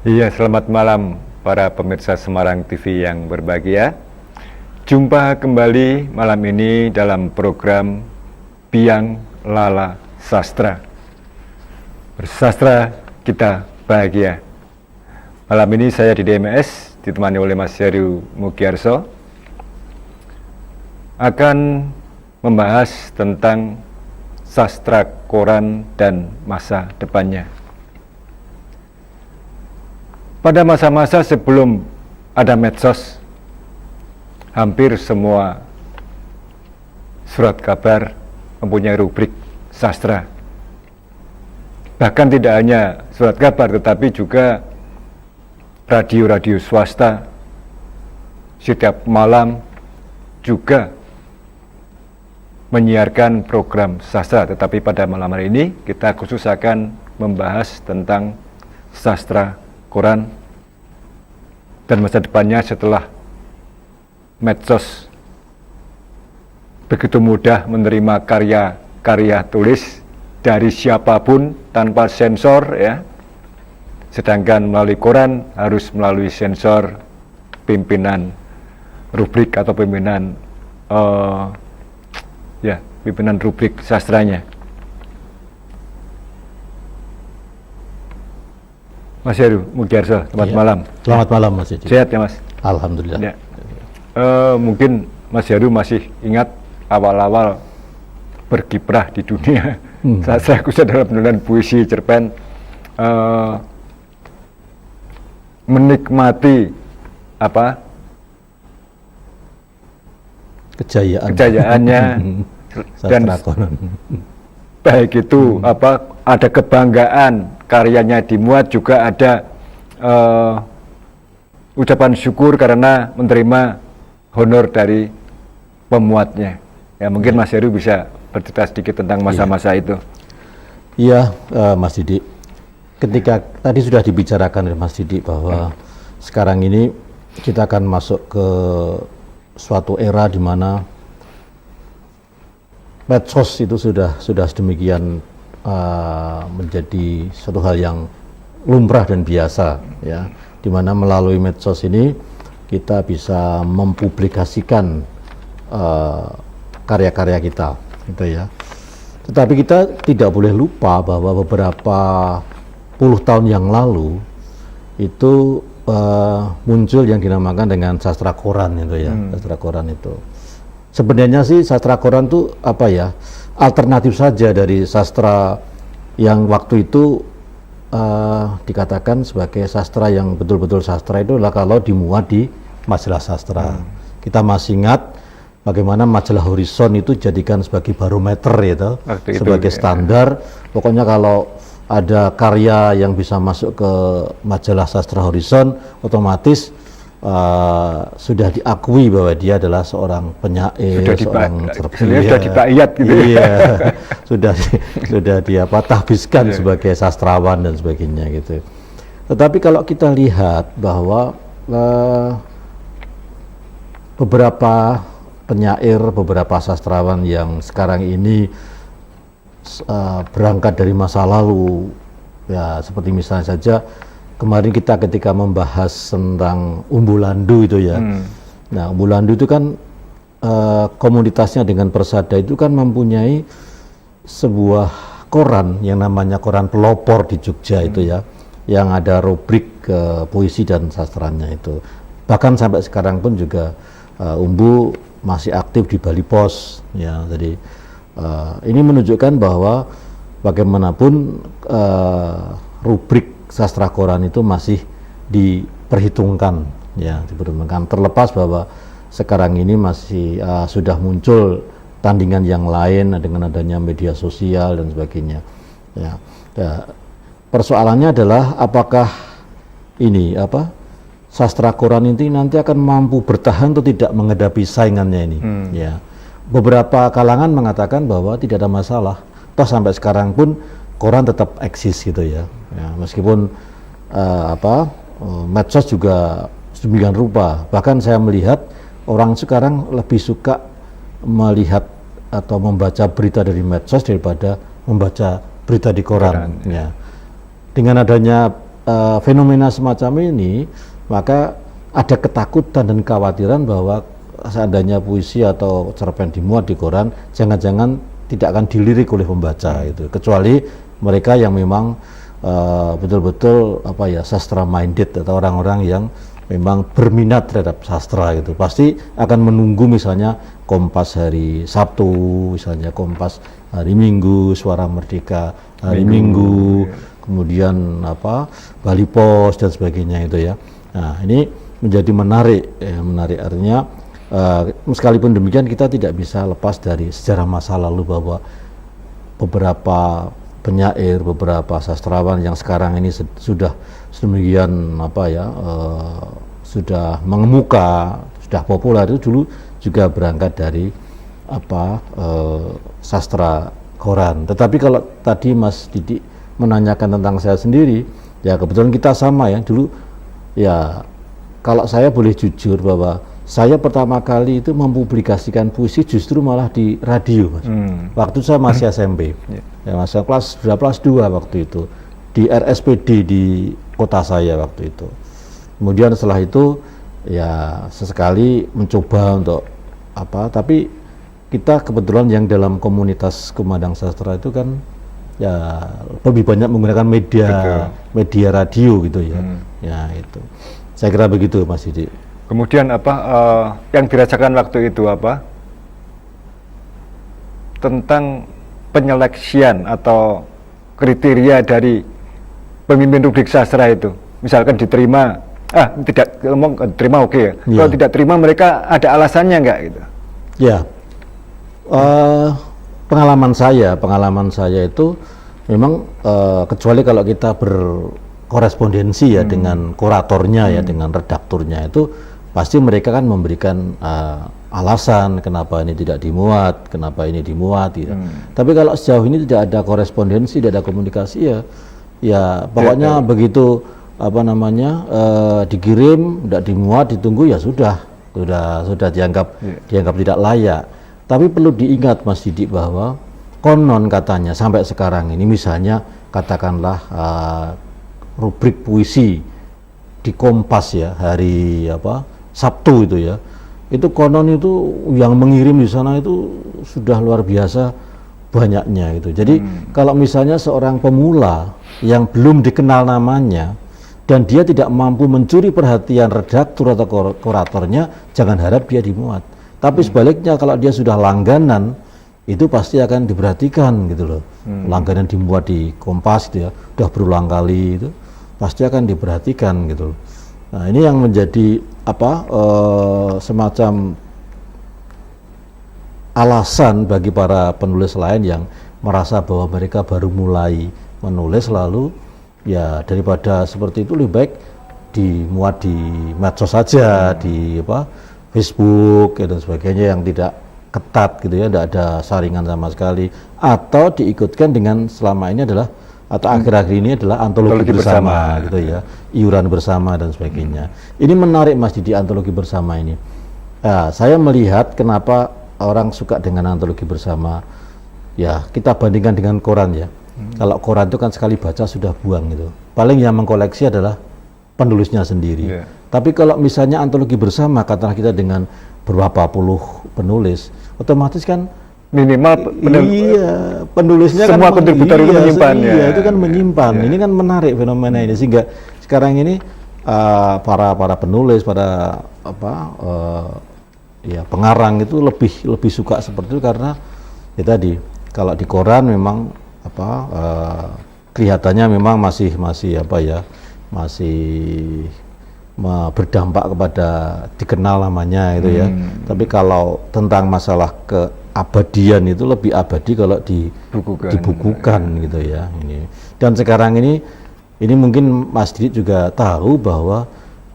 Iya, selamat malam para pemirsa Semarang TV yang berbahagia. Jumpa kembali malam ini dalam program Biang Lala Sastra. Bersastra kita bahagia. Malam ini saya di DMS ditemani oleh Mas Heru Mugiarso akan membahas tentang sastra koran dan masa depannya. Pada masa-masa sebelum ada medsos, hampir semua surat kabar mempunyai rubrik sastra. Bahkan tidak hanya surat kabar, tetapi juga radio-radio swasta setiap malam juga menyiarkan program sastra. Tetapi pada malam hari ini kita khusus akan membahas tentang sastra koran dan masa depannya setelah medsos begitu mudah menerima karya tulis dari siapapun tanpa sensor, ya. Sedangkan melalui koran harus melalui sensor pimpinan rubrik atau pimpinan pimpinan rubrik sastranya. Mas Heru Mugiarso, selamat malam. Selamat malam Mas Yedi. Sehat ya Mas? Alhamdulillah. Ya. Mungkin Mas Heru masih ingat awal-awal berkiprah di dunia sastra khususnya dalam penulisan puisi, cerpen, menikmati kejayaannya dan baik itu ada kebanggaan karyanya dimuat, juga ada ucapan syukur karena menerima honor dari pemuatnya. Ya, mungkin Mas Heru bisa bercerita sedikit tentang masa-masa itu. Iya, Mas Didi. Ketika tadi sudah dibicarakan oleh Mas Didi bahwa sekarang ini kita akan masuk ke suatu era di mana medsos itu sudah sedemikian menjadi suatu hal yang lumrah dan biasa, ya, di mana melalui medsos ini kita bisa mempublikasikan karya-karya kita, gitu ya. Tetapi kita tidak boleh lupa bahwa beberapa puluh tahun yang lalu itu muncul yang dinamakan dengan sastra koran, itu ya. Sastra koran itu sebenarnya sih sastra koran itu alternatif saja dari sastra yang waktu itu dikatakan sebagai sastra yang betul-betul sastra itu adalah kalau dimuat di majalah sastra. Kita masih ingat bagaimana majalah Horizon itu jadikan sebagai barometer itu, sebagai standar. Pokoknya kalau ada karya yang bisa masuk ke majalah sastra Horizon, otomatis sudah diakui bahwa dia adalah seorang penyair, seorang cerpen, sudah dibayat gitu. Iya, sudah dia tahbiskan sebagai sastrawan dan sebagainya gitu. Tetapi kalau kita lihat bahwa beberapa penyair, beberapa sastrawan yang sekarang ini berangkat dari masa lalu, ya seperti misalnya saja kemarin kita ketika membahas tentang Umbu Landu itu ya. Nah, Umbu Landu itu kan komunitasnya dengan Persada itu kan mempunyai sebuah koran yang namanya Koran Pelopor di Jogja itu ya, yang ada rubrik puisi dan sastranya itu. Bahkan sampai sekarang pun juga Umbu masih aktif di Bali Pos ya. Jadi ini menunjukkan bahwa bagaimanapun rubrik sastra koran itu masih diperhitungkan, ya, diperhitungkan. Terlepas bahwa sekarang ini masih sudah muncul tandingan yang lain dengan adanya media sosial dan sebagainya. Ya, persoalannya adalah apakah ini sastra koran ini nanti akan mampu bertahan atau tidak menghadapi saingannya ini. Ya, beberapa kalangan mengatakan bahwa tidak ada masalah. Toh sampai sekarang pun koran tetap eksis gitu ya. Ya, meskipun medsos juga sedemikian rupa. Bahkan saya melihat orang sekarang lebih suka melihat atau membaca berita dari medsos daripada membaca berita di koran. Ya. Dengan adanya fenomena semacam ini, maka ada ketakutan dan kekhawatiran bahwa seandainya puisi atau cerpen dimuat di koran, jangan-jangan tidak akan dilirik oleh pembaca itu, kecuali mereka yang memang betul-betul sastra minded atau orang-orang yang memang berminat terhadap sastra gitu, pasti akan menunggu misalnya Kompas hari Sabtu, misalnya Kompas hari Minggu, Suara Merdeka hari Minggu, kemudian Bali Pos dan sebagainya itu ya. Nah ini menjadi menarik artinya meskipun demikian kita tidak bisa lepas dari sejarah masa lalu bahwa beberapa penyair, beberapa sastrawan yang sekarang ini sudah sedemikian sudah mengemuka, sudah populer, itu dulu juga berangkat dari sastra koran. Tetapi kalau tadi Mas Didik menanyakan tentang saya sendiri, ya kebetulan kita sama ya, dulu ya kalau saya boleh jujur bahwa saya pertama kali itu mempublikasikan puisi justru malah di radio, Mas. Waktu saya masih SMP, ya masih kelas 2 waktu itu, di RSPD di kota saya waktu itu. Kemudian setelah itu ya sesekali mencoba untuk tapi kita kebetulan yang dalam komunitas Kumandang Sastra itu kan ya lebih banyak menggunakan media radio gitu ya. Ya itu. Saya kira begitu Mas Didi. Kemudian yang dirasakan waktu itu tentang penyeleksian atau kriteria dari pemimpin rubrik sastra itu, misalkan diterima, tidak ngomong terima oke ya. Kalau tidak terima mereka ada alasannya nggak gitu? Ya, pengalaman saya itu memang kecuali kalau kita berkorespondensi ya dengan kuratornya ya, dengan redakturnya itu pasti mereka kan memberikan alasan kenapa ini tidak dimuat, kenapa ini dimuat gitu. Tapi kalau sejauh ini tidak ada korespondensi, tidak ada komunikasi ya pokoknya begitu dikirim, tidak dimuat, ditunggu ya sudah dianggap tidak layak. Tapi perlu diingat Mas Didik bahwa konon katanya sampai sekarang ini misalnya katakanlah rubrik puisi di Kompas ya hari Sabtu itu ya, itu konon itu yang mengirim di sana itu sudah luar biasa banyaknya itu. Jadi kalau misalnya seorang pemula yang belum dikenal namanya dan dia tidak mampu mencuri perhatian redaktur atau kuratornya, jangan harap dia dimuat. Tapi sebaliknya kalau dia sudah langganan, itu pasti akan diperhatikan gitu loh. Langganan dimuat di Kompas itu ya, udah berulang kali itu pasti akan diperhatikan gitu loh. Nah ini yang menjadi semacam alasan bagi para penulis lain yang merasa bahwa mereka baru mulai menulis, lalu ya daripada seperti itu lebih baik dimuat di medsos saja, di Facebook dan sebagainya yang tidak ketat gitu ya, tidak ada saringan sama sekali, atau diikutkan dengan selama ini adalah atau akhir-akhir ini adalah antologi bersama gitu ya, iuran bersama dan sebagainya. Ini menarik Mas Didi, antologi bersama ini. Nah, saya melihat kenapa orang suka dengan antologi bersama. Ya kita bandingkan dengan koran ya. Kalau koran itu kan sekali baca sudah buang gitu. Paling yang mengkoleksi adalah penulisnya sendiri. Tapi kalau misalnya antologi bersama, katakanlah kita dengan berapa puluh penulis, otomatis kan minimal penulisnya semua kan kontributor itu menyimpan itu kan menyimpan. Ini kan menarik fenomena ini, sehingga sekarang ini para penulis, para pengarang itu lebih suka seperti itu, karena ya tadi kalau di koran memang kelihatannya memang masih berdampak kepada dikenal namanya itu ya. Tapi kalau tentang masalah keabadian itu lebih abadi kalau dibukukan gitu ya. Ini. Dan sekarang ini mungkin Mas Didi juga tahu bahwa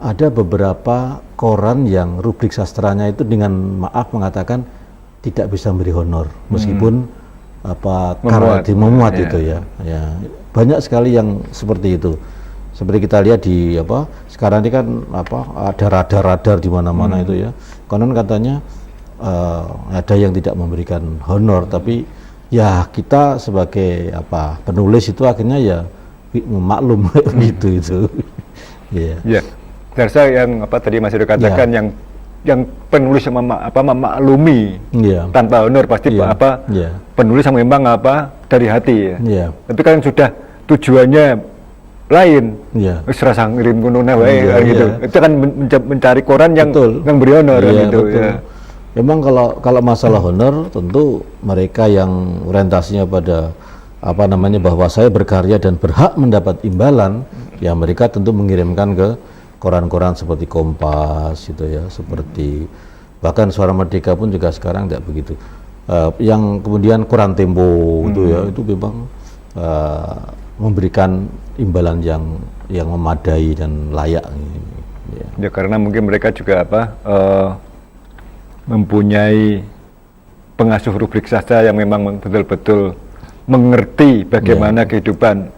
ada beberapa koran yang rubrik sastranya itu dengan maaf mengatakan tidak bisa memberi honor meskipun memuat itu ya. Banyak sekali yang seperti itu. Seperti kita lihat di sekarang ini kan ada radar-radar di mana-mana itu ya. Konon katanya ada yang tidak memberikan honor, tapi ya kita sebagai penulis itu akhirnya ya maklum gitu itu. Iya. Ya, saya yang apa tadi Mas Edo katakan yang penulis memaklumi tanpa honor pasti penulis yang memang dari hati ya. Tapi kan sudah tujuannya lain, wis rasa ngirim ngono wae gitu. Itu kan mencari koran yang beri honor gitu ya. Memang kalau masalah honor tentu mereka yang orientasinya pada bahwa saya berkarya dan berhak mendapat imbalan, ya mereka tentu mengirimkan ke koran-koran seperti Kompas gitu ya, seperti bahkan Suara Merdeka pun juga sekarang tidak begitu. Yang kemudian koran Tempo itu ya, itu memang memberikan imbalan yang memadai dan layak. Ya karena mungkin mereka juga mempunyai pengasuh rubrik sastra yang memang betul-betul mengerti bagaimana kehidupan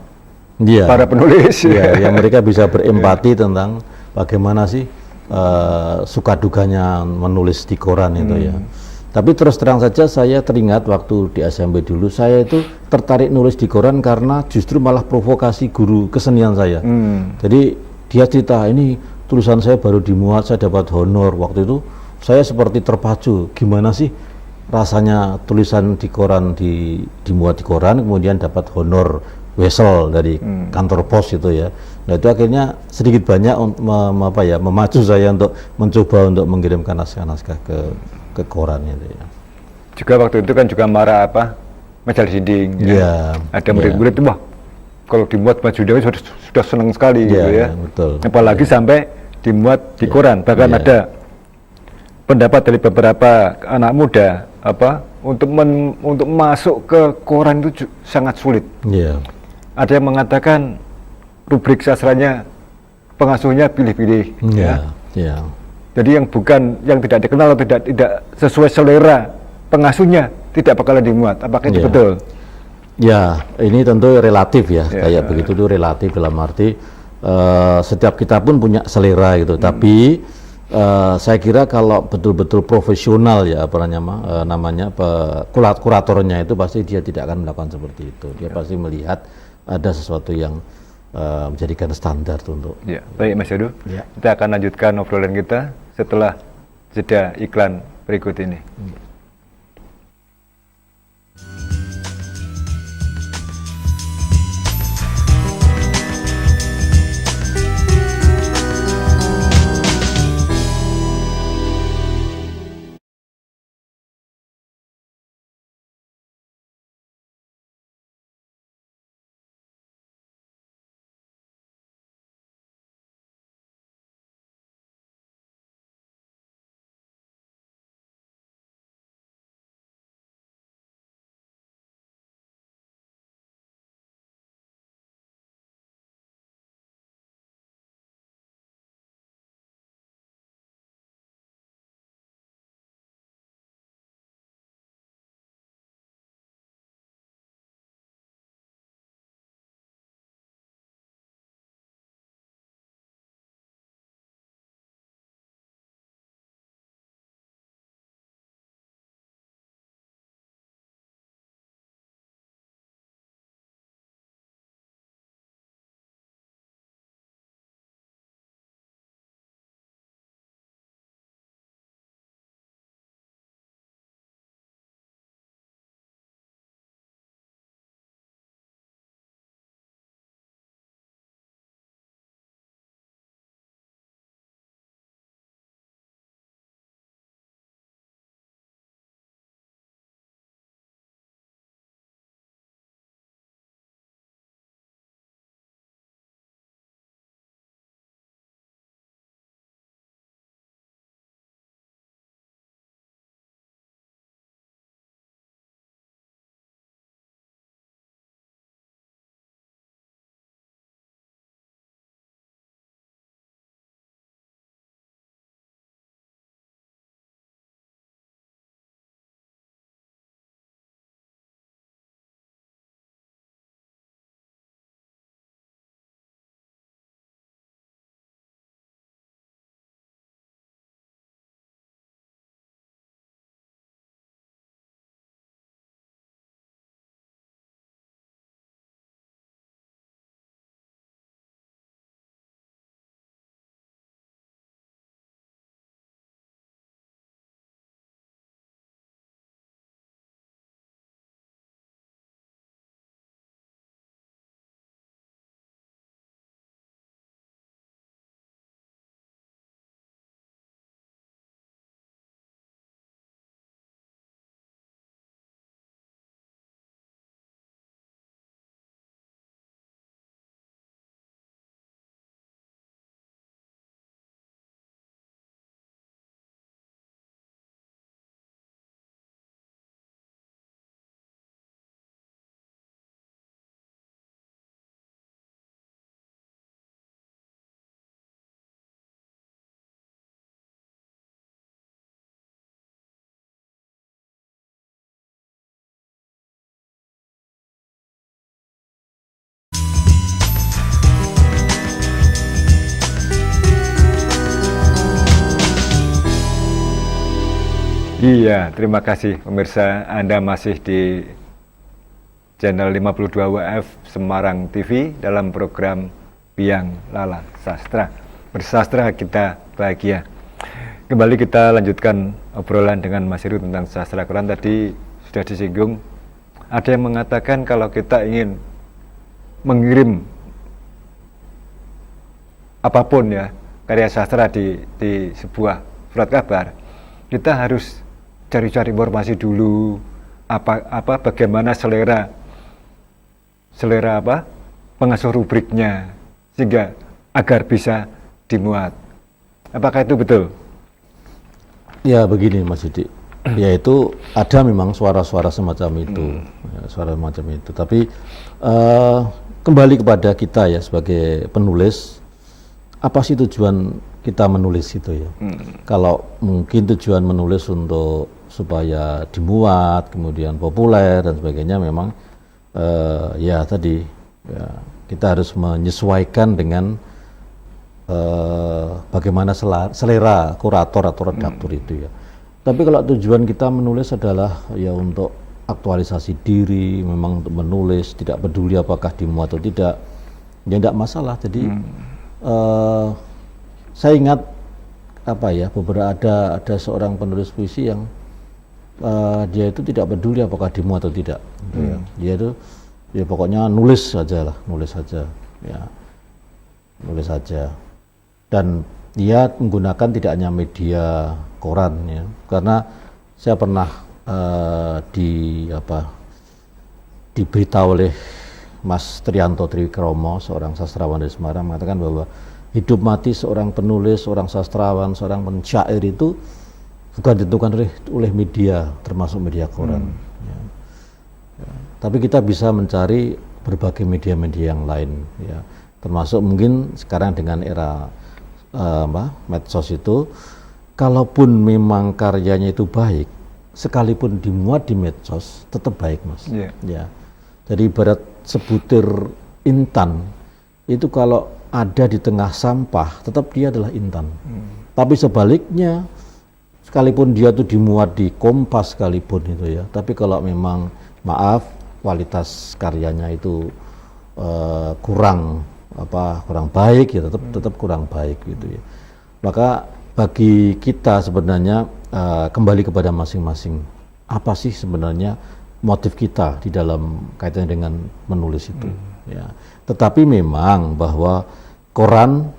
para penulis. Yang mereka bisa berempati tentang bagaimana sih suka dukanya menulis di koran itu ya. Tapi terus terang saja saya teringat waktu di SMP dulu, saya itu tertarik nulis di koran karena justru malah provokasi guru kesenian saya. Jadi dia cerita, ini tulisan saya baru dimuat, saya dapat honor. Waktu itu saya seperti terpacu, gimana sih rasanya tulisan di koran dimuat di koran kemudian dapat honor wesel dari kantor pos itu ya. Nah itu akhirnya sedikit banyak memacu saya untuk mencoba untuk mengirimkan naskah-naskah ke koran itu ya. Juga waktu itu kan juga marah majalah dinding ya. Ada murid-murid itu kalau dimuat maju dewa sudah senang sekali gitu ya. Betul. Apalagi sampai dimuat di koran, bahkan ada pendapat dari beberapa anak muda untuk masuk ke koran itu sangat sulit. Ada yang mengatakan rubrik sastranya pengasuhnya pilih-pilih. Jadi yang tidak dikenal atau tidak sesuai selera pengasuhnya tidak bakalan dimuat. Apakah itu betul? Ya, ini tentu relatif ya. Kayak begitu itu relatif dalam arti setiap kita pun punya selera gitu. Tapi saya kira kalau betul-betul profesional ya kuratornya itu pasti dia tidak akan melakukan seperti itu. Dia pasti melihat ada sesuatu yang menjadikan standar untuk. Baik Mas Edo, kita akan lanjutkan obrolan kita setelah jeda iklan berikut ini. Iya, terima kasih pemirsa. Anda masih di channel 52 WF Semarang TV dalam program Biang Lala Sastra. Bersastra kita bahagia. Kembali kita lanjutkan obrolan dengan Mas Heru tentang sastra Quran. Tadi sudah disinggung, ada yang mengatakan kalau kita ingin mengirim apapun ya, karya sastra di sebuah surat kabar, kita harus cari-cari informasi dulu, bagaimana selera pengasuh rubriknya, sehingga agar bisa dimuat. Apakah itu betul? Ya begini Mas Yudi, yaitu ada memang suara-suara semacam itu, ya, suara semacam itu. Tapi kembali kepada kita ya sebagai penulis, apa sih tujuan kita menulis itu ya? Kalau mungkin tujuan menulis untuk supaya dimuat, kemudian populer dan sebagainya, memang ya tadi ya, kita harus menyesuaikan dengan bagaimana selera kurator atau redaktur itu ya. Tapi kalau tujuan kita menulis adalah ya untuk aktualisasi diri, memang untuk menulis, tidak peduli apakah dimuat atau tidak, ya tidak masalah. Jadi saya ingat beberapa ada seorang penulis puisi yang dia itu tidak peduli apakah dimuat atau tidak. Gitu ya. Dia itu ya pokoknya nulis saja, ya, nulis saja. Dan dia menggunakan tidak hanya media koran ya, karena saya pernah diberitahu oleh Mas Trianto Triwikromo, seorang sastrawan dari Semarang, mengatakan bahwa hidup mati seorang penulis, seorang sastrawan, seorang pensyair itu bukan ditentukan oleh media, termasuk media koran. Ya. Ya. Tapi kita bisa mencari berbagai media-media yang lain, ya. Termasuk mungkin sekarang dengan era medsos itu, kalaupun memang karyanya itu baik, sekalipun dimuat di medsos, tetap baik, Mas. Yeah. Ya. Jadi ibarat sebutir intan, itu kalau ada di tengah sampah, tetap dia adalah intan. Tapi sebaliknya, sekalipun dia tuh dimuat di Kompas sekalipun itu ya, tapi kalau memang maaf kualitas karyanya itu kurang baik ya, tetap kurang baik gitu ya. Maka bagi kita sebenarnya kembali kepada masing-masing, apa sih sebenarnya motif kita di dalam kaitannya dengan menulis itu ya. Tetapi memang bahwa koran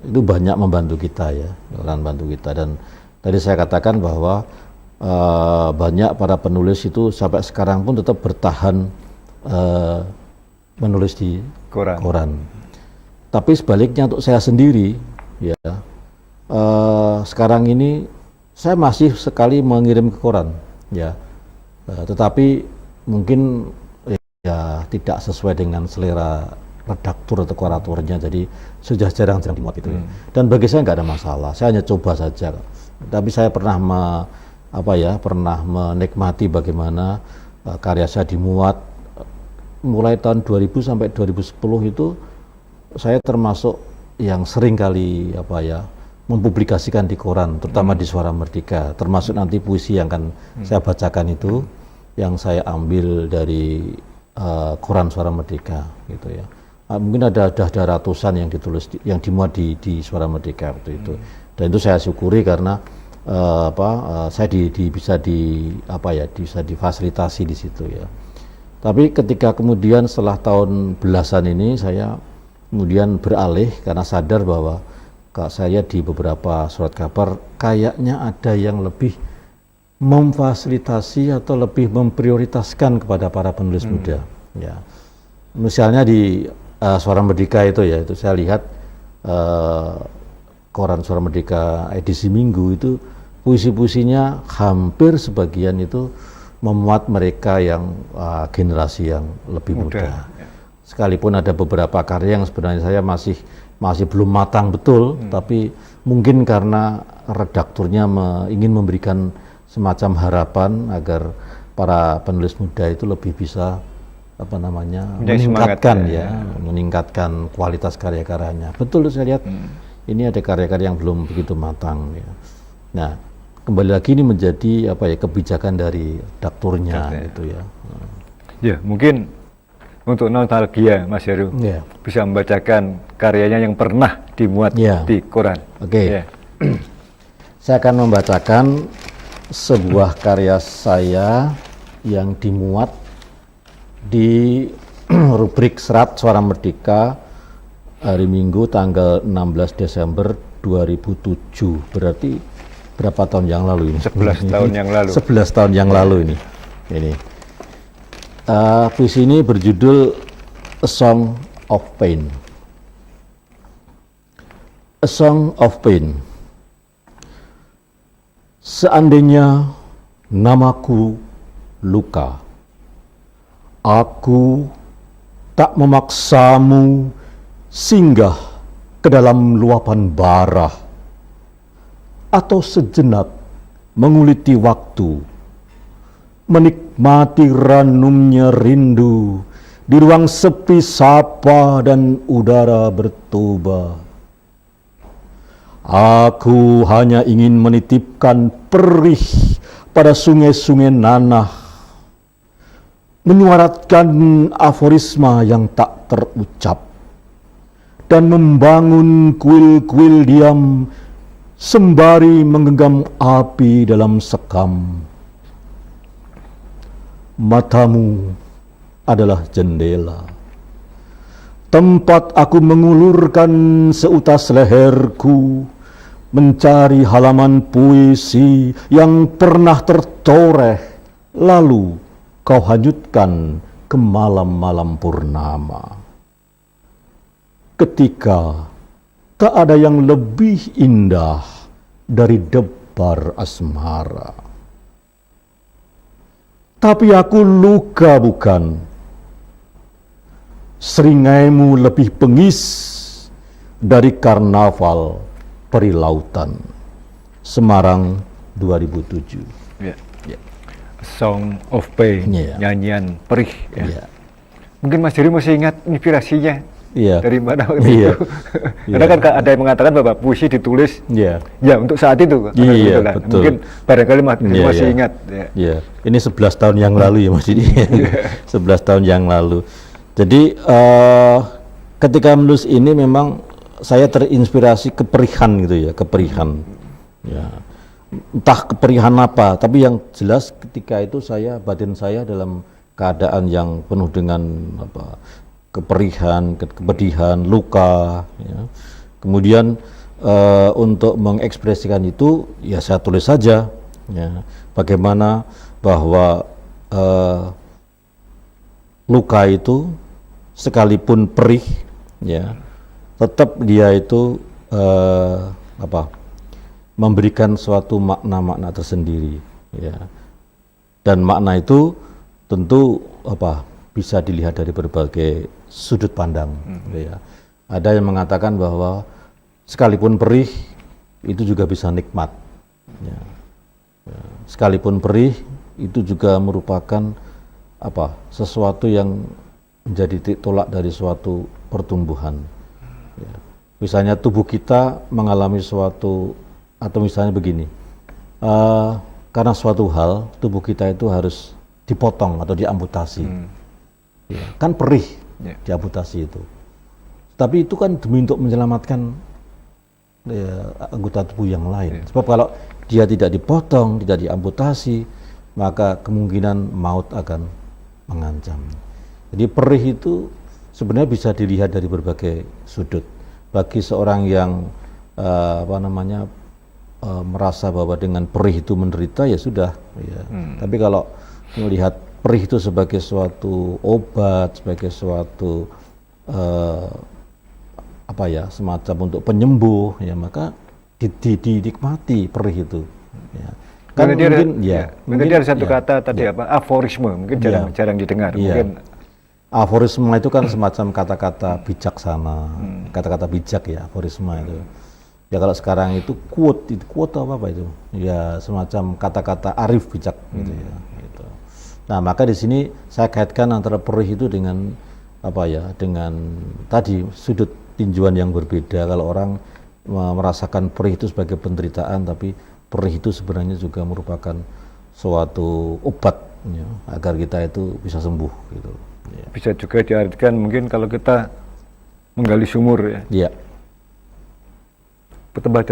itu banyak membantu kita ya, koran bantu kita. Dan tadi saya katakan bahwa banyak para penulis itu sampai sekarang pun tetap bertahan menulis di koran. Tapi sebaliknya untuk saya sendiri ya, sekarang ini saya masih sekali mengirim ke koran ya, tetapi mungkin ya tidak sesuai dengan selera redaktur atau kuratornya, jadi sudah jarang dimuat itu ya. Dan bagi saya nggak ada masalah, saya hanya coba saja. Tapi saya pernah menikmati bagaimana karya saya dimuat mulai tahun 2000 sampai 2010 itu. Saya termasuk yang sering kali mempublikasikan di koran, terutama di Suara Merdeka, termasuk nanti puisi yang akan saya bacakan itu yang saya ambil dari koran Suara Merdeka gitu ya. Mungkin ada ratusan yang ditulis yang dimuat di Suara Merdeka waktu itu. Dan itu saya syukuri karena saya bisa difasilitasi di situ ya. Tapi ketika kemudian setelah tahun belasan ini saya kemudian beralih karena sadar bahwa saya di beberapa surat kabar kayaknya ada yang lebih memfasilitasi atau lebih memprioritaskan kepada para penulis muda ya. Misalnya di Suara Merdeka itu ya, itu saya lihat koran Suara Merdeka edisi Minggu itu puisi-puisinya hampir sebagian itu memuat mereka yang generasi yang lebih muda. Sekalipun ada beberapa karya yang sebenarnya saya masih belum matang betul, tapi mungkin karena redakturnya ingin memberikan semacam harapan agar para penulis muda itu lebih bisa meningkatkan kualitas karya-karyanya. Betul saya lihat ini ada karya-karya yang belum begitu matang ya. Nah, kembali lagi ini menjadi apa ya, kebijakan dari redakturnya gitu ya. Ya, mungkin untuk nostalgia Mas Heru Ya. bisa membacakan karyanya yang pernah dimuat Ya. di koran. Oke. Ya. Saya akan membacakan sebuah karya saya yang dimuat di rubrik Serat Suara Merdeka hari Minggu tanggal 16 Desember 2007. Berarti berapa tahun yang lalu ini? 11 tahun yang lalu. 11 tahun yang lalu ini. Puisi ini berjudul A Song of Pain. A Song of Pain. Seandainya namaku luka, aku tak memaksamu singgah ke dalam luapan bara, atau sejenak menguliti waktu, menikmati ranumnya rindu di ruang sepi sapa dan udara bertoba. Aku hanya ingin menitipkan perih pada sungai-sungai nanah, menyuaratkan aforisma yang tak terucap, dan membangun kuil-kuil diam sembari menggenggam api dalam sekam. Matamu adalah jendela, tempat aku mengulurkan seutas leherku, mencari halaman puisi yang pernah tertoreh, lalu kau hanyutkan ke malam-malam purnama. Ketika tak ada yang lebih indah dari debar asmara. Tapi aku luka bukan, seringaimu lebih bengis dari karnaval peri lautan. Semarang 2007. Ya. Song of Pain, Ya. nyanyian perih. Ya. Ya. Mungkin Mas Heru masih ingat inspirasinya Iya. dari mana waktu Iya. itu. Karena kan ada yang mengatakan bahwa puisi ditulis Iya. ya untuk saat itu. Iya, Betul lah. betul. Mungkin barangkali Mas Heru Iya, masih iya. ingat. Ya. Ya, ini 11 tahun yang lalu ya Mas ini. 11 tahun yang lalu. Jadi ketika menulis ini memang saya terinspirasi keperihan gitu ya, keperihan. Ya. Entah keperihan apa, tapi yang jelas ketika itu batin saya dalam keadaan yang penuh dengan apa, keperihan, kepedihan, luka. Ya. Kemudian untuk mengekspresikan itu, ya saya tulis saja. Ya. Bagaimana bahwa luka itu sekalipun perih, ya, tetap dia itu memberikan suatu makna-makna tersendiri, ya. Dan makna itu tentu bisa dilihat dari berbagai sudut pandang, ya. Ada yang mengatakan bahwa sekalipun perih itu juga bisa nikmat, ya. Sekalipun perih itu juga merupakan sesuatu yang menjadi titik tolak dari suatu pertumbuhan. Ya. Misalnya tubuh kita mengalami suatu, atau misalnya begini, karena suatu hal tubuh kita itu harus dipotong atau diamputasi, ya, kan perih, diamputasi itu. Tapi itu kan demi untuk menyelamatkan anggota tubuh yang lain. Sebab kalau dia tidak dipotong, tidak diamputasi, maka kemungkinan maut akan mengancam. Jadi perih itu sebenarnya bisa dilihat dari berbagai sudut. Bagi seorang yang merasa bahwa dengan perih itu menderita, ya sudah. Ya. Tapi kalau melihat perih itu sebagai suatu obat, sebagai suatu semacam untuk penyembuh, ya maka dinikmati perih itu. Ya. Kan mungkin ada satu kata tadi aforisme, mungkin jarang didengar. Mungkin aforisme itu kan semacam kata-kata bijaksana, kata-kata bijak ya, aforisme itu. Ya kalau sekarang itu quote apa itu? Ya semacam kata-kata arif bijak gitu ya. Gitu. Nah maka di sini saya kaitkan antara perih itu dengan dengan tadi sudut tinjauan yang berbeda. Kalau orang merasakan perih itu sebagai penderitaan, tapi perih itu sebenarnya juga merupakan suatu obat ya, agar kita itu bisa sembuh gitu. Ya. Bisa juga diartikan mungkin kalau kita menggali sumur ya. Ya. Tambah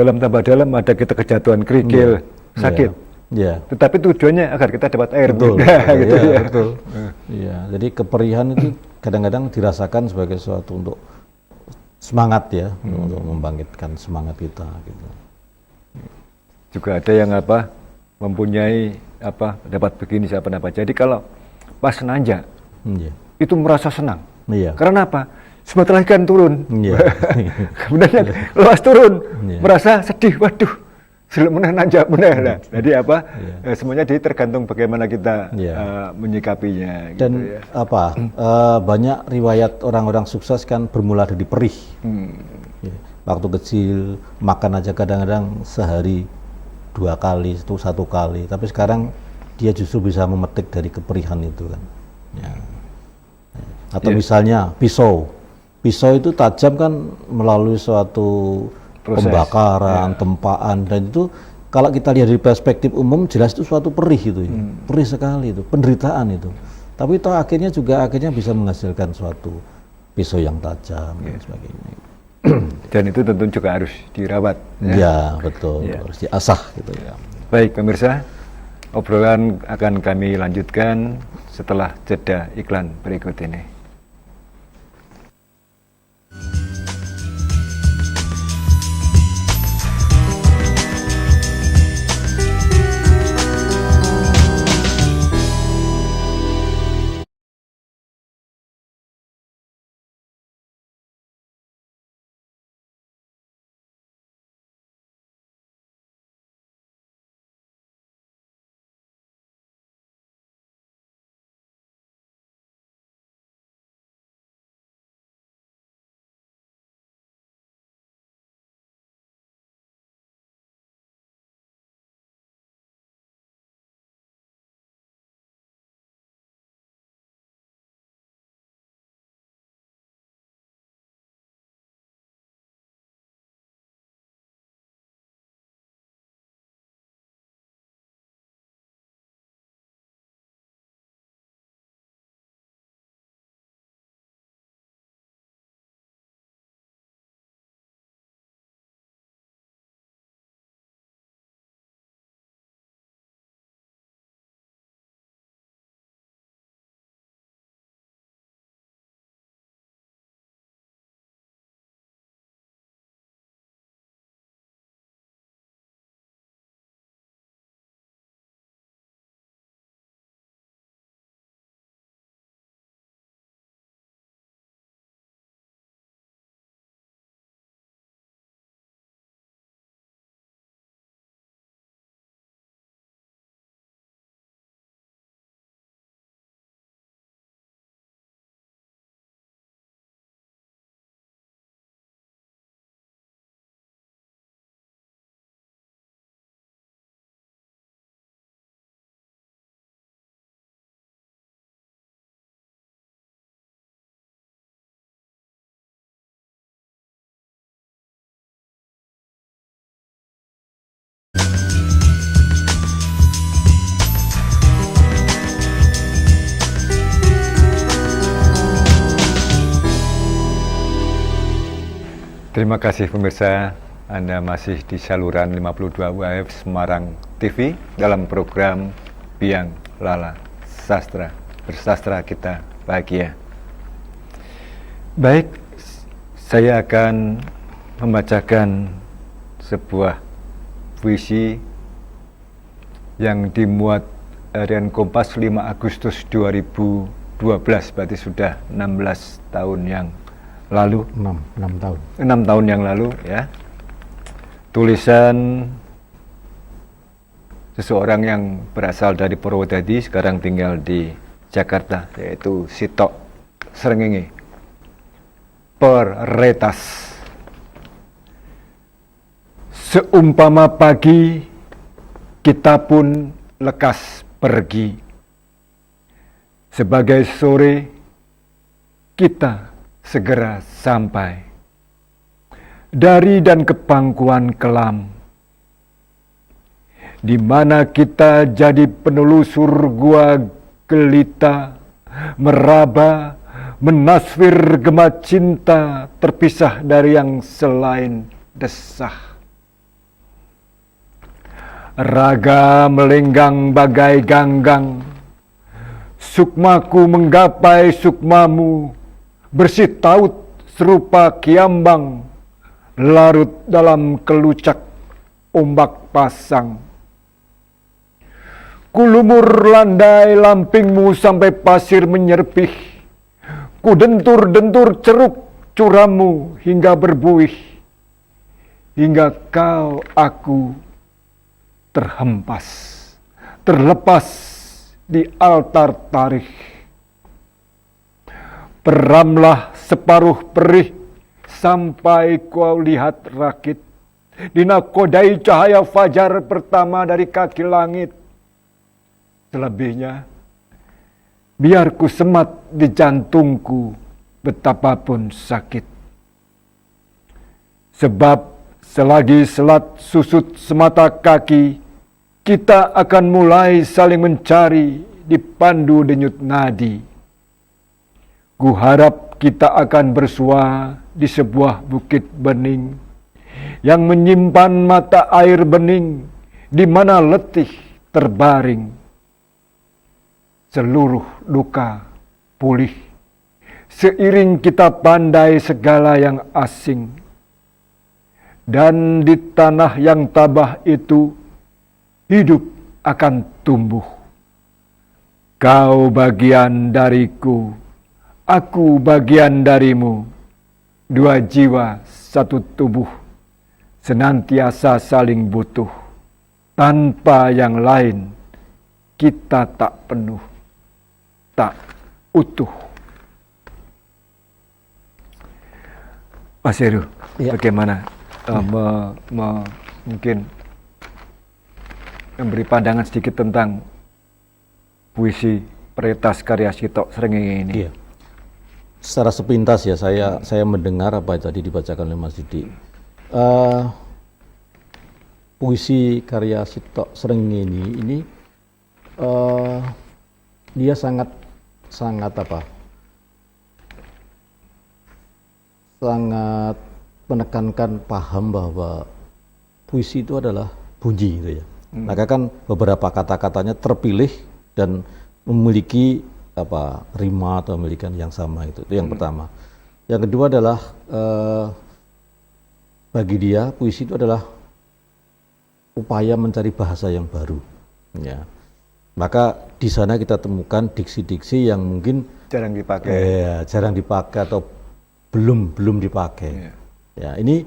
dalam ada kita kejatuhan kerikil, sakit. Ya. Tetapi tujuannya agar kita dapat air. Betul. Gitu ya, ya. Betul. Iya, jadi keperihan itu kadang-kadang dirasakan sebagai suatu untuk semangat ya, untuk membangkitkan semangat kita gitu. Juga ada yang mempunyai dapat begini siapa. Jadi kalau pas nanja itu merasa senang. Iya. Karena apa? Sebentar lagi kan turun. Iya. Kemudian lepas turun, merasa sedih. Waduh, belum nanja benar. Jadi semuanya tergantung bagaimana kita menyikapinya. Dan gitu ya. Banyak riwayat orang-orang sukses kan bermula dari perih. Ya. Waktu kecil makan aja kadang-kadang sehari 2 kali, itu 1 kali. Tapi sekarang dia justru bisa memetik dari keperihan itu kan. Ya. Atau misalnya pisau itu tajam kan melalui suatu proses, pembakaran, tempaan, dan itu kalau kita lihat dari perspektif umum jelas itu suatu perih itu ya. Perih sekali itu, penderitaan itu. Tapi itu akhirnya bisa menghasilkan suatu pisau yang tajam dan sebagainya. Dan itu tentu juga harus dirawat. Ya, betul, harus diasah gitu ya. Baik pemirsa, obrolan akan kami lanjutkan setelah jeda iklan berikut ini. Terima kasih pemirsa, Anda masih di saluran 52 WAF Semarang TV dalam program Biang Lala Sastra. Bersastra kita bahagia. Baik, saya akan membacakan sebuah puisi yang dimuat harian Kompas 5 Agustus 2012, berarti sudah 16 tahun yang lalu. 6 tahun. 6 tahun yang lalu ya. Tulisan seseorang yang berasal dari Purwodadi, sekarang tinggal di Jakarta, yaitu Sitok Srengenge. Perretas. Seumpama pagi kita pun lekas pergi. Sebagai sore kita segera sampai. Dari dan ke pangkuan kelam, di mana kita jadi penelusur gua gelita, meraba, menasfir gema cinta, terpisah dari yang selain desah. Raga melenggang bagai ganggang, sukmaku menggapai sukmamu, bersih taut serupa kiambang, larut dalam kelucak ombak pasang. Kulumur landai lampingmu sampai pasir menyerpih, ku dentur-dentur ceruk curammu hingga berbuih, hingga kau aku terhempas, terlepas di altar tarikh. Peramlah separuh perih sampai kau lihat rakit, dinakodai cahaya fajar pertama dari kaki langit. Selebihnya, biar ku semat di jantungku betapapun sakit. Sebab selagi selat susut semata kaki, kita akan mulai saling mencari dipandu denyut nadi. Ku harap kita akan bersua di sebuah bukit bening yang menyimpan mata air bening, di mana letih terbaring. Seluruh duka pulih seiring kita pandai segala yang asing. Dan di tanah yang tabah itu hidup akan tumbuh. Kau bagian dariku, aku bagian darimu, dua jiwa satu tubuh, senantiasa saling butuh. Tanpa yang lain kita tak penuh, tak utuh. Mas Heru, Ya. bagaimana mungkin memberi pandangan sedikit tentang puisi Peritas karya Sitok Srengenge ini? Iya. Secara sepintas ya, saya mendengar apa yang tadi dibacakan oleh Mas Didi. Puisi karya Sitok Srengenge ini dia sangat menekankan paham bahwa puisi itu adalah bunyi gitu ya. Maka kan beberapa kata-katanya terpilih dan memiliki rima atau memiliki yang sama itu yang pertama. Yang kedua adalah bagi dia puisi itu adalah upaya mencari bahasa yang baru. Ya. Maka di sana kita temukan diksi-diksi yang mungkin Jarang dipakai. jarang dipakai atau belum dipakai. Iya. Ya, ini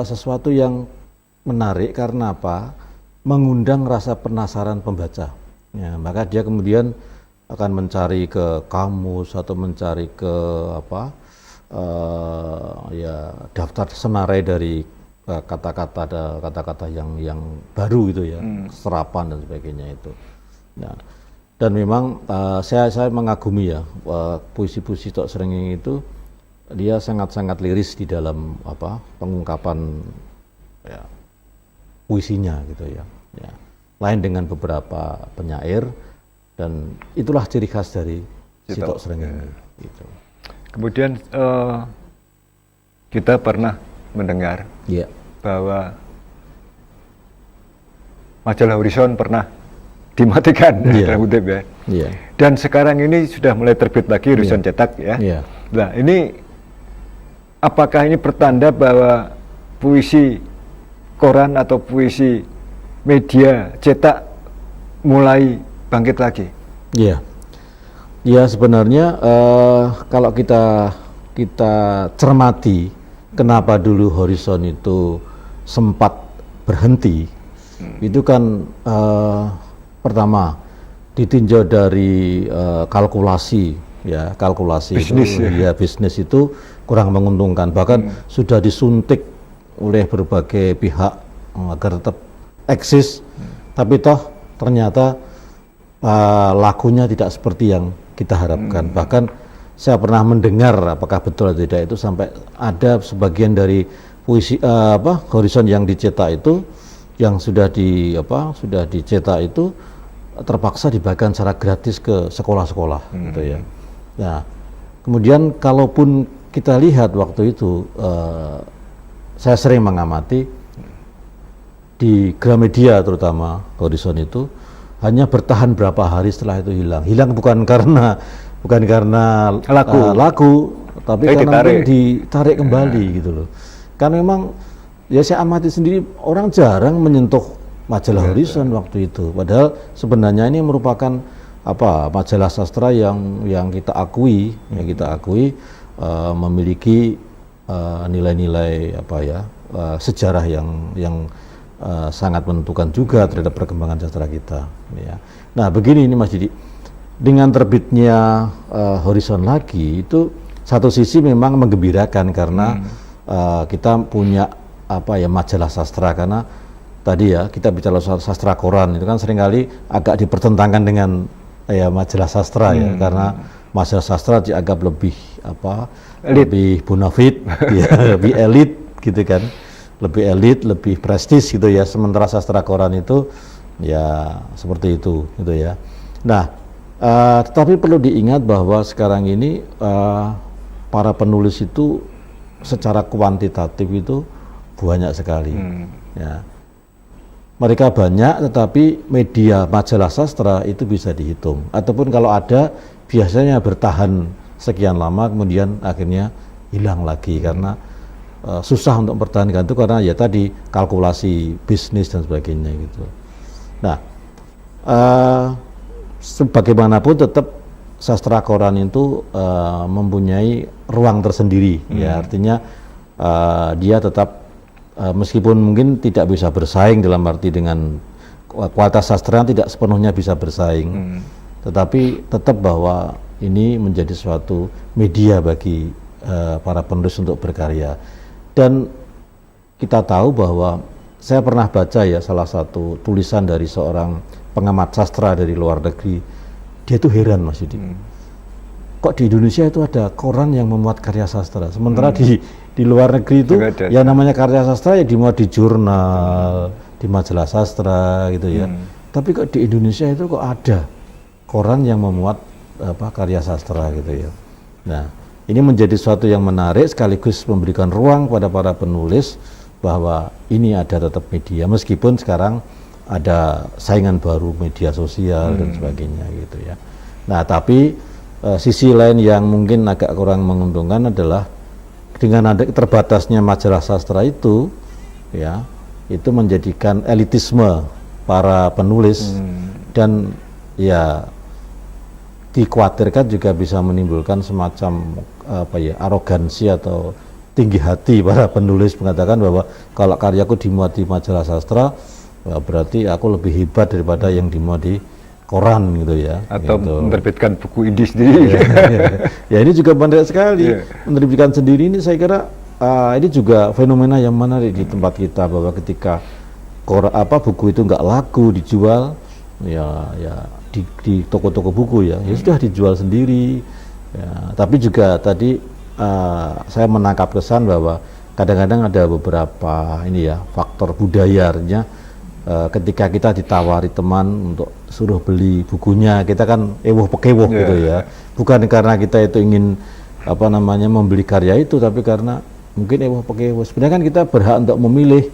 sesuatu yang menarik karena apa? Mengundang rasa penasaran pembaca. Ya, maka dia kemudian akan mencari ke kamus atau mencari ke daftar senarai dari kata-kata yang baru itu ya, serapan dan sebagainya itu. Nah, dan memang saya mengagumi ya puisi-puisi Tok Srengenge itu. Dia sangat-sangat liris di dalam pengungkapan ya, puisinya gitu ya. Lain dengan beberapa penyair, dan itulah ciri khas dari Sitok Srengenge. Gitu. Kemudian kita pernah mendengar bahwa majalah Horizon pernah dimatikan dalam kutip ya. Dan sekarang ini sudah mulai terbit lagi Horizon cetak ya. Nah ini apakah ini pertanda bahwa puisi koran atau puisi media cetak mulai bangkit lagi? Iya, ya sebenarnya kalau kita cermati kenapa dulu Horizon itu sempat berhenti, itu kan pertama ditinjau dari kalkulasi bisnis, bisnis itu kurang menguntungkan, bahkan sudah disuntik oleh berbagai pihak agar tetap eksis, tapi toh ternyata lakunya tidak seperti yang kita harapkan. Bahkan saya pernah mendengar, apakah betul atau tidak, itu sampai ada sebagian dari puisi Horizon yang dicetak itu yang sudah dicetak itu terpaksa dibagikan secara gratis ke sekolah-sekolah gitu ya. Nah, kemudian kalaupun kita lihat waktu itu, saya sering mengamati di Gramedia terutama Horizon itu hanya bertahan berapa hari setelah itu hilang. Hilang bukan karena laku, tapi karena ditarik kembali gitu loh. Kan memang ya saya amati sendiri orang jarang menyentuh majalah Horizon waktu itu. Padahal sebenarnya ini merupakan majalah sastra yang kita akui, memiliki nilai-nilai sejarah yang sangat menentukan juga terhadap perkembangan sastra kita. Ya. Nah, begini ini Mas Didi, dengan terbitnya Horizon lagi itu satu sisi memang menggembirakan karena kita punya majalah sastra, karena tadi ya kita bicara sastra koran itu kan seringkali agak dipertentangkan dengan majalah sastra ya, karena majalah sastra dianggap lebih lebih bonafit, ya, lebih elit gitu kan. Lebih elit, lebih prestis gitu ya, sementara sastra koran itu ya seperti itu gitu ya. Nah, tetapi perlu diingat bahwa sekarang ini para penulis itu secara kuantitatif itu banyak sekali. Ya. Mereka banyak, tetapi media majalah sastra itu bisa dihitung. Ataupun kalau ada, biasanya bertahan sekian lama, kemudian akhirnya hilang lagi karena susah untuk mempertahankan itu karena ya tadi kalkulasi bisnis dan sebagainya gitu. Nah, sebagaimanapun tetap sastra koran itu mempunyai ruang tersendiri, ya artinya dia tetap meskipun mungkin tidak bisa bersaing dalam arti dengan kualitas sastra yang tidak sepenuhnya bisa bersaing, tetapi tetap bahwa ini menjadi suatu media bagi para penulis untuk berkarya. Dan kita tahu bahwa saya pernah baca ya salah satu tulisan dari seorang pengamat sastra dari luar negeri. Dia itu heran Mas Yudi. Kok di Indonesia itu ada koran yang memuat karya sastra, sementara di luar negeri itu yang namanya karya sastra ya dimuat di jurnal, di majalah sastra gitu ya. Tapi kok di Indonesia itu kok ada koran yang memuat karya sastra gitu ya. Nah, ini menjadi suatu yang menarik sekaligus memberikan ruang pada para penulis bahwa ini ada tetap media meskipun sekarang ada saingan baru media sosial dan sebagainya gitu ya. Nah, tapi sisi lain yang mungkin agak kurang menguntungkan adalah dengan ada terbatasnya majalah sastra itu ya, itu menjadikan elitisme para penulis dan ya dikhawatirkan juga bisa menimbulkan semacam arogansi atau tinggi hati para penulis, mengatakan bahwa kalau karyaku dimuat di majalah sastra berarti aku lebih hebat daripada yang dimuat di koran gitu ya, atau gitu. Menerbitkan buku indie sendiri. Ya ini juga menarik sekali. Menerbitkan sendiri ini saya kira ini juga fenomena yang menarik di tempat kita, bahwa ketika buku itu nggak laku dijual ya di toko-toko buku ya sudah dijual sendiri ya. Tapi juga tadi saya menangkap kesan bahwa kadang-kadang ada beberapa faktor budayanya. Ketika kita ditawari teman untuk suruh beli bukunya, kita kan ewoh-pekewoh gitu ya. Bukan karena kita itu ingin membeli karya itu, tapi karena mungkin ewoh-pekewoh. Sebenarnya kan kita berhak untuk memilih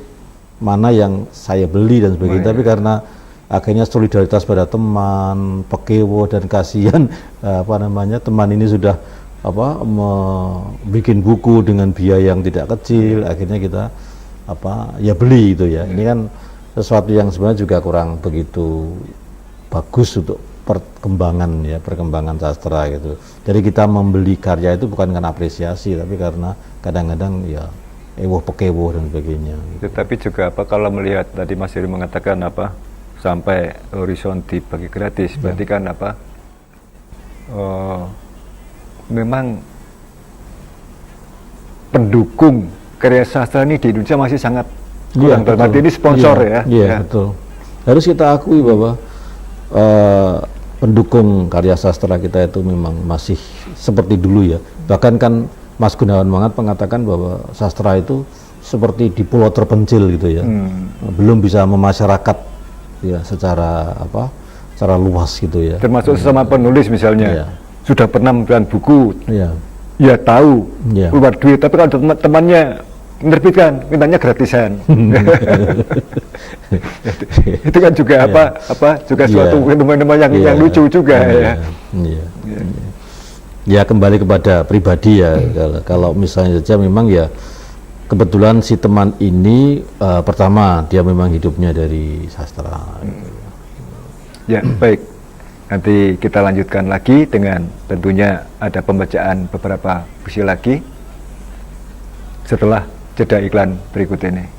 mana yang saya beli dan sebagainya, tapi karena akhirnya solidaritas pada teman, pekewoh dan kasihan teman ini sudah bikin buku dengan biaya yang tidak kecil, akhirnya kita beli itu ya. Ini kan sesuatu yang sebenarnya juga kurang begitu bagus untuk perkembangan sastra gitu. Jadi kita membeli karya itu bukan karena apresiasi, tapi karena kadang-kadang ya ewoh-pekewoh dan sebagainya. Tetapi juga kalau melihat tadi Mas Heri mengatakan sampai Horizon dibagi gratis, berarti kan memang pendukung karya sastra ini di Indonesia masih sangat kurang. Berarti ini sponsor ya. Betul. Harus kita akui bahwa pendukung karya sastra kita itu memang masih seperti dulu ya. Bahkan kan Mas Gunawan Mangat mengatakan bahwa sastra itu seperti di pulau terpencil gitu ya, belum bisa memasyarakat ya secara apa, secara luas gitu ya. Termasuk sesama penulis misalnya, sudah pernah memberikan buku, ya tahu keluar duit, tapi kalau teman-temannya menerbitkan, mintanya gratisan. Itu kan juga juga suatu fenomena yang lucu juga ya. Ya kembali kepada pribadi ya. Kalau misalnya saja memang ya kebetulan si teman ini pertama dia memang hidupnya dari sastra. Ya baik, nanti kita lanjutkan lagi dengan tentunya ada pembacaan beberapa puisi lagi setelah jeda iklan berikut ini.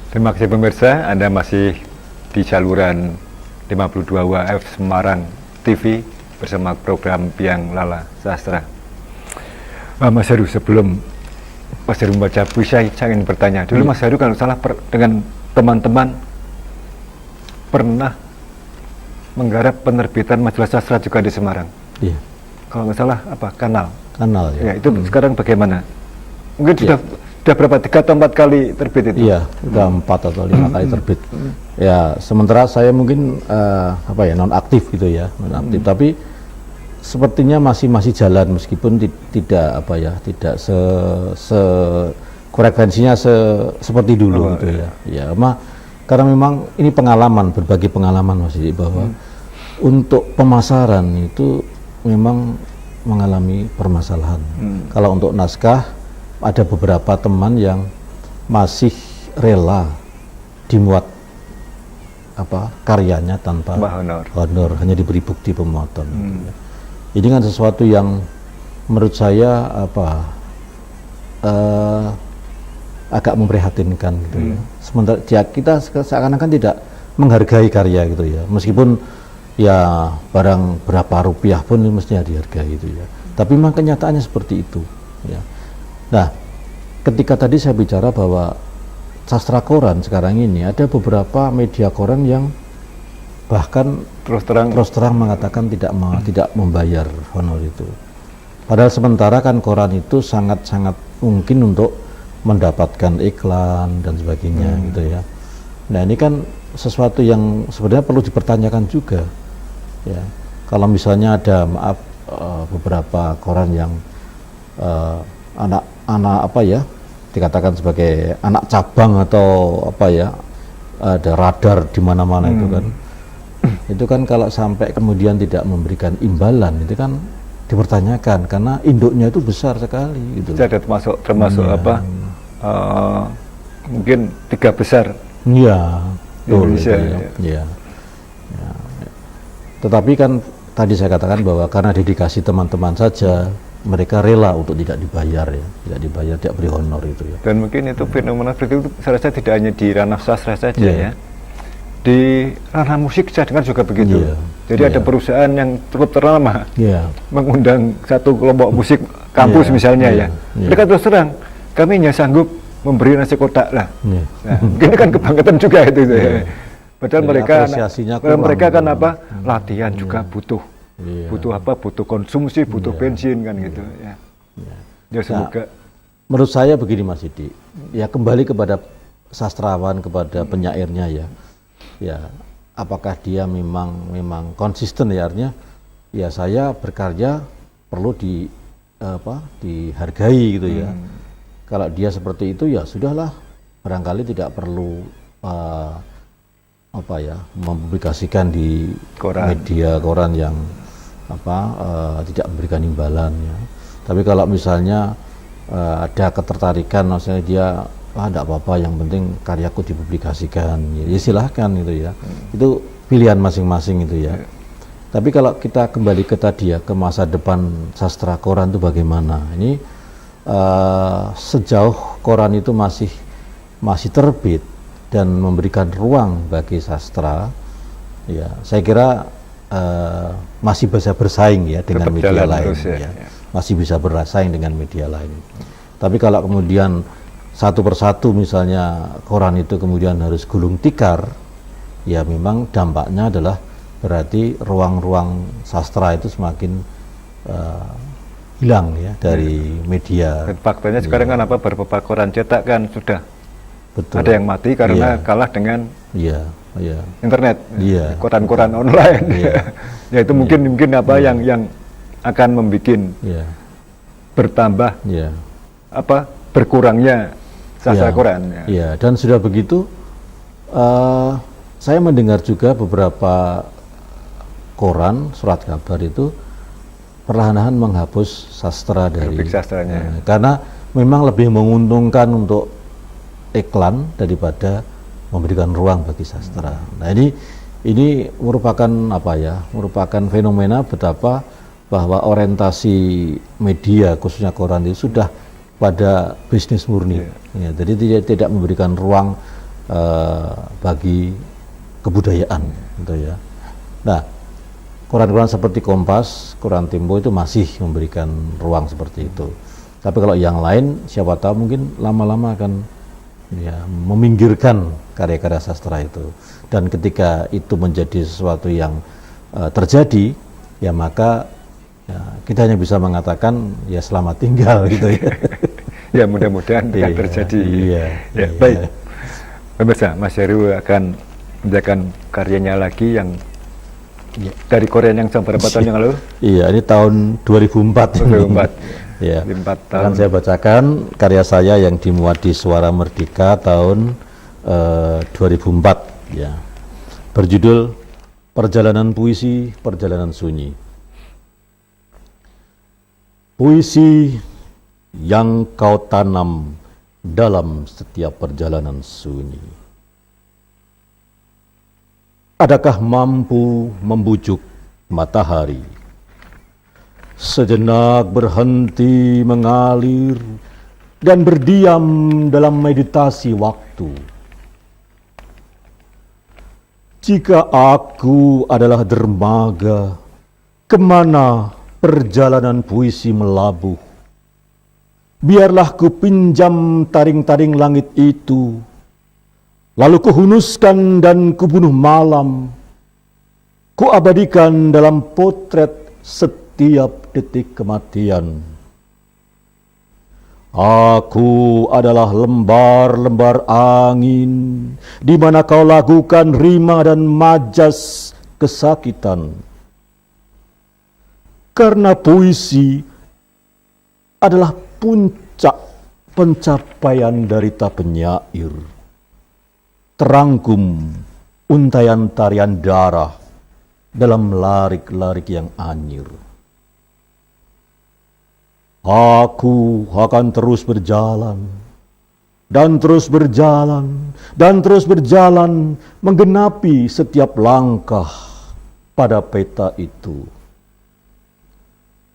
Terima kasih pemirsa, Anda masih di saluran 52 WF Semarang TV bersama program Biang Lala Sastra. Mas Heru, sebelum Mas Heru membaca puisi, saya ingin bertanya. Dulu Mas Heru kalau salah dengan teman-teman pernah menggarap penerbitan majalah sastra juga di Semarang. Iya. Kalau nggak salah Kanal. Kanal ya. Ya itu sekarang bagaimana? Mungkin sudah berapa, 3 atau 4 kali terbit itu? Iya, sudah 4 atau 5 kali terbit. Ya, sementara saya mungkin non aktif gitu ya, non aktif. Tapi sepertinya masih jalan meskipun tidak frekuensinya seperti dulu gitu ya. Ya, karena memang ini berbagi pengalaman Mas Didi, bahwa untuk pemasaran itu memang mengalami permasalahan. Kalau untuk naskah ada beberapa teman yang masih rela dimuat karyanya tanpa honor, hanya diberi bukti pemoton. Ini kan sesuatu yang menurut saya agak memprihatinkan gitu ya. Sementara kita seakan-akan tidak menghargai karya gitu ya, meskipun ya barang berapa rupiah pun mestinya dihargai gitu ya. Tapi memang kenyataannya seperti itu ya. Nah, ketika tadi saya bicara bahwa sastra koran sekarang ini ada beberapa media koran yang bahkan terus terang mengatakan tidak membayar honor itu. Padahal sementara kan koran itu sangat-sangat mungkin untuk mendapatkan iklan dan sebagainya gitu ya. Nah, ini kan sesuatu yang sebenarnya perlu dipertanyakan juga. Ya, kalau misalnya ada beberapa koran yang anak-anak apa ya dikatakan sebagai anak cabang atau apa ya, ada radar di mana-mana itu kan kalau sampai kemudian tidak memberikan imbalan itu kan dipertanyakan karena induknya itu besar sekali gitu. Ada termasuk apa mungkin 3 besar iya Indonesia ya. Tetapi kan tadi saya katakan bahwa karena dedikasi teman-teman saja mereka rela untuk tidak dibayar ya, tidak beri honor itu ya. Dan mungkin itu fenomena seperti itu saya rasa tidak hanya di ranah sastra saja ya. Di ranah musik saya dengar juga begitu. Jadi ada perusahaan yang cukup ternama mengundang satu kelompok musik kampus misalnya ya. Mereka terus terang, kami hanya sanggup memberi nasi kotak lah. Nah, ini kan kebanggaan juga itu. Padahal mereka kan apa latihan juga butuh butuh konsumsi, butuh bensin kan gitu ya. Ya semoga. Menurut saya begini Mas Didi, ya kembali kepada sastrawan, kepada penyairnya ya. Ya, apakah dia memang konsisten ya, artinya ya saya berkarya perlu dihargai gitu ya. Kalau dia seperti itu ya sudahlah, barangkali tidak perlu mempublikasikan di media koran yang tidak memberikan imbalan ya. Tapi kalau misalnya ada ketertarikan, maksudnya dia tidak apa-apa, yang penting karyaku dipublikasikan ya silahkan gitu ya. Itu pilihan masing-masing itu ya. Tapi kalau kita kembali ke tadi ya, ke masa depan sastra koran itu bagaimana ini, sejauh koran itu masih terbit dan memberikan ruang bagi sastra ya, saya kira masih bisa bersaing ya dengan media lain ya. Masih bisa bersaing dengan media lain. Tapi kalau kemudian satu persatu misalnya koran itu kemudian harus gulung tikar ya, memang dampaknya adalah berarti ruang-ruang sastra itu semakin hilang ya dari media. Dan faktanya sekarang kan beberapa koran cetak kan sudah ada yang mati karena kalah dengan internet, koran-koran online. Ya itu mungkin yang akan membuat bertambah berkurangnya sastra koran. Ya, dan sudah begitu saya mendengar juga beberapa koran surat kabar itu perlahan-lahan menghapus sastra dari sastranya. Karena memang lebih menguntungkan untuk iklan daripada memberikan ruang bagi sastra. Nah ini merupakan merupakan fenomena betapa bahwa orientasi media khususnya koran itu sudah pada bisnis murni. Ya, jadi tidak memberikan ruang bagi kebudayaan gitu ya. Nah, koran-koran seperti Kompas, Koran Tempo itu masih memberikan ruang seperti itu. Tapi kalau yang lain siapa tahu mungkin lama-lama akan meminggirkan karya-karya sastra itu. Dan ketika itu menjadi sesuatu yang terjadi, ya maka kita hanya bisa mengatakan ya selamat tinggal gitu ya. Ya mudah-mudahan tidak terjadi. Baik. Pemirsa, Mas Heru akan menjalankan karyanya lagi yang dari Korea yang berapa tahun yang lalu? Iya, ini tahun 2004. 2004. Ya. 4 tahun. Akan saya bacakan karya saya yang dimuat di Suara Merdeka tahun 2004 ya. Berjudul Perjalanan Puisi, Perjalanan Sunyi. Puisi yang kau tanam dalam setiap perjalanan sunyi, adakah mampu membujuk matahari sejenak berhenti mengalir dan berdiam dalam meditasi waktu? Jika aku adalah dermaga, kemana perjalanan puisi melabuh? Biarlah ku pinjam taring-taring langit itu, lalu kuhunuskan dan kubunuh malam. Ku abadikan dalam potret setiap detik kematian. Aku adalah lembar-lembar angin, di mana kau lakukan rima dan majas kesakitan. Karena puisi adalah puncak pencapaian derita penyair. Terangkum untaian tarian darah dalam larik-larik yang anyir. Aku akan terus berjalan, dan terus berjalan, dan terus berjalan, menggenapi setiap langkah pada peta itu.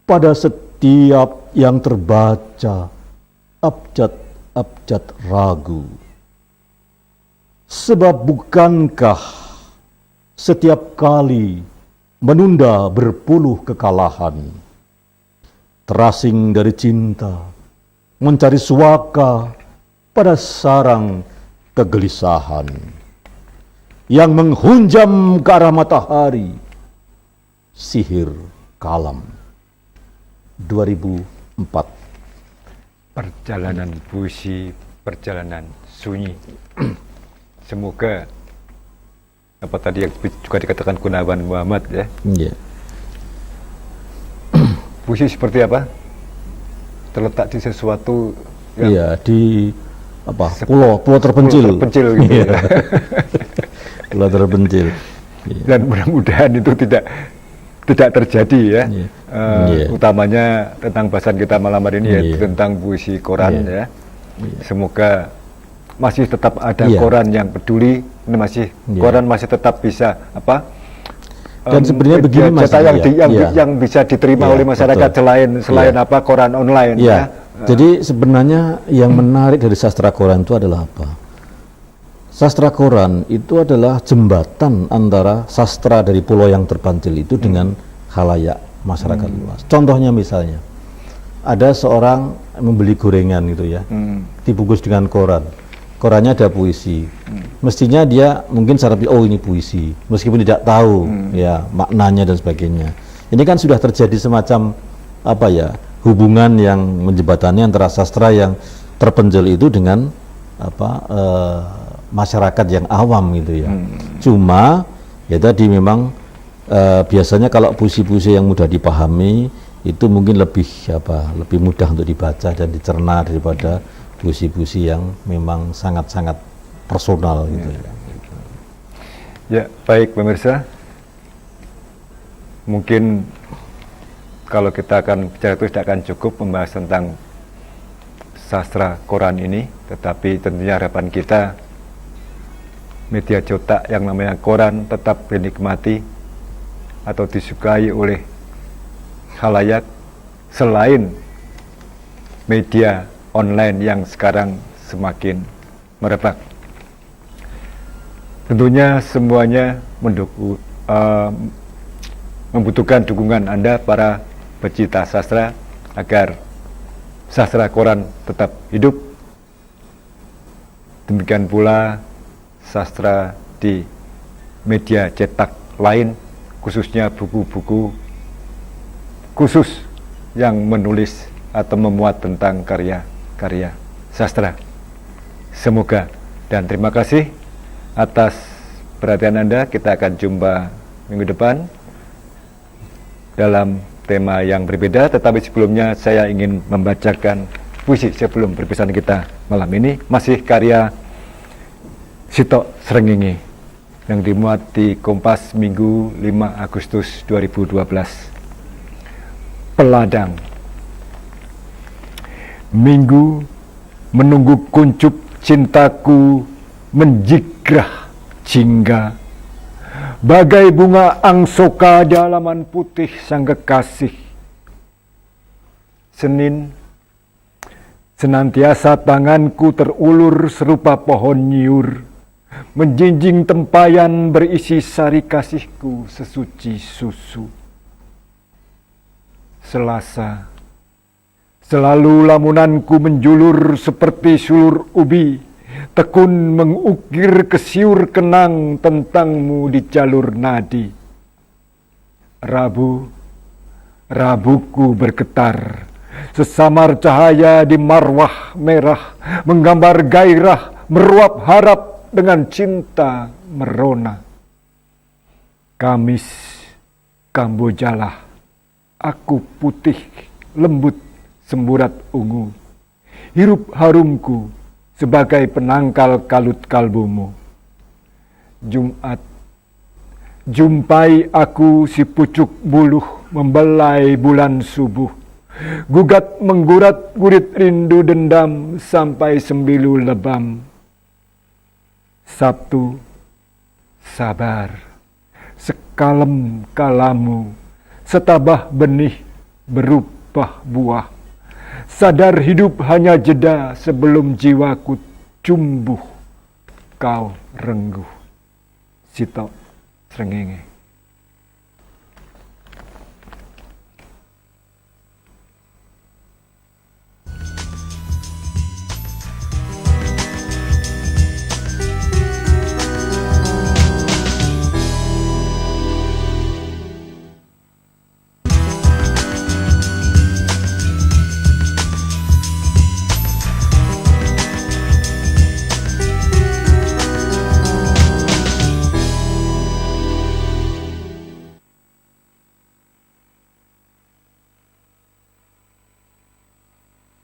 Pada setiap yang terbaca, abjad-abjad ragu. Sebab bukankah setiap kali menunda berpuluh kekalahan, terasing dari cinta, mencari suaka pada sarang kegelisahan yang menghunjam ke arah matahari, sihir kalam. 2004. Perjalanan puisi, perjalanan sunyi. Semoga apa tadi yang juga dikatakan Gunawan Muhammad ya. Yeah. Puisi seperti apa? Terletak di sesuatu yang Iya, di apa? Pulau terpencil. pulau terpencil gitu. Iya. Pulau terpencil. Iya. Dan mudah-mudahan itu tidak terjadi ya. Iya. Iya. Utamanya tentang bahasan kita malam hari ini yaitu Iya. tentang puisi koran Iya. ya. Semoga masih tetap ada Iya. koran yang peduli, ini masih Iya. koran masih tetap bisa apa? Dan sebenarnya begini, Mas, jasa yang, iya. Iya. yang bisa diterima Iya, oleh masyarakat betul. selain Iya. apa koran online Ya. ya. Jadi sebenarnya yang menarik dari sastra koran itu adalah apa? Sastra koran itu adalah jembatan antara sastra dari pulau yang terpencil itu dengan khalayak masyarakat luas. Contohnya misalnya, ada seorang membeli gorengan gitu ya, dibungkus dengan koran. Korannya ada puisi. Mestinya dia mungkin secara oh ini puisi, meskipun tidak tahu ya maknanya dan sebagainya. Ini kan sudah terjadi semacam apa ya, hubungan yang menjembatani antara sastra yang terpencil itu dengan apa masyarakat yang awam gitu ya. Cuma ya tadi memang biasanya kalau puisi-puisi yang mudah dipahami itu mungkin lebih mudah untuk dibaca dan dicerna daripada puisi-puisi yang memang sangat-sangat personal gitu ya. Ya, baik pemirsa. Mungkin kalau kita akan bicara itu tidak akan cukup membahas tentang sastra koran ini, tetapi tentunya harapan kita media cetak yang namanya koran tetap dinikmati atau disukai oleh khalayak selain media online yang sekarang semakin merebak. Tentunya semuanya membutuhkan dukungan Anda para pecinta sastra agar sastra koran tetap hidup. Demikian pula sastra di media cetak lain, khususnya buku-buku khusus yang menulis atau memuat tentang karya sastra. Semoga dan terima kasih atas perhatian Anda. Kita akan jumpa minggu depan dalam tema yang berbeda, tetapi sebelumnya saya ingin membacakan puisi sebelum perpisahan kita malam ini, masih karya Sitok Srengenge yang dimuat di Kompas Minggu 5 Agustus 2012. Peladang. Minggu menunggu kuncup cintaku menjigrah jingga, bagai bunga angsoka di halaman putih sang kekasih. Senin, senantiasa tanganku terulur serupa pohon nyiur, menjinjing tempayan berisi sari kasihku sesuci susu. Selasa, selalu lamunanku menjulur seperti sulur ubi, tekun mengukir kesiur kenang tentangmu di jalur nadi. Rabu, rabuku bergetar, Sesamar cahaya di marwah merah, menggambar gairah, meruap harap dengan cinta merona. Kamis Kambojalah, aku putih, lembut, semburat ungu. Hirup harumku sebagai penangkal kalut kalbumu. Jumat, jumpai aku si pucuk buluh membelai bulan subuh. Gugat menggurat gurit rindu dendam sampai sembilu lebam. Sabtu, sabar, sekalem kalamu, setabah benih berubah buah. Sadar hidup hanya jeda sebelum jiwaku tumbuh, kau rengguh. Sito Srengenge.